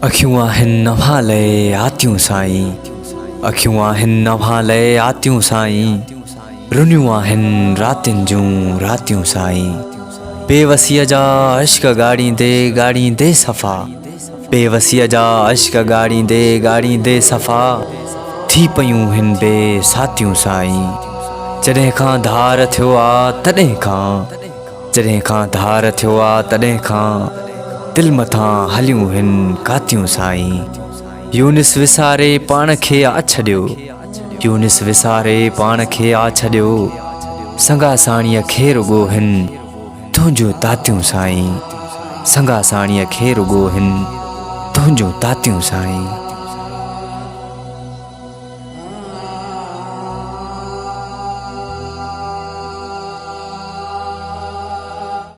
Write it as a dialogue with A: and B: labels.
A: अखियूं आहिनि नव्हां लए आतियूं साईं, अखियूं आहिनि नव्हां लए आतियूं साईं, रुनियूं आहिनि रातियुनि जूं रातियूं साईं। बेवसीअ जा अश्क ॻाड़ींदे सफ़ा, बेवसीअ जा अश्क ॻाड़ींदे सफ़ा, थी पयूं हिन बेसातियूं साईं। जॾहिं खां धार थियो आ तॾहिं खां, जॾहिं खां धार थियो आ तॾहिं खां, दिल मथां हलियूं हिन कातियूं साईं। यूनिस विसारे पाण खे आ छॾियो, यूनिस विसारे पाण खे आ छॾियो, संगा साणीअ खे रुॻो हिन तुंहिंजूं तातियूं साईं, संगा साणीअ खे रुॻो हिन तुंहिंजूं तातियूं साईं।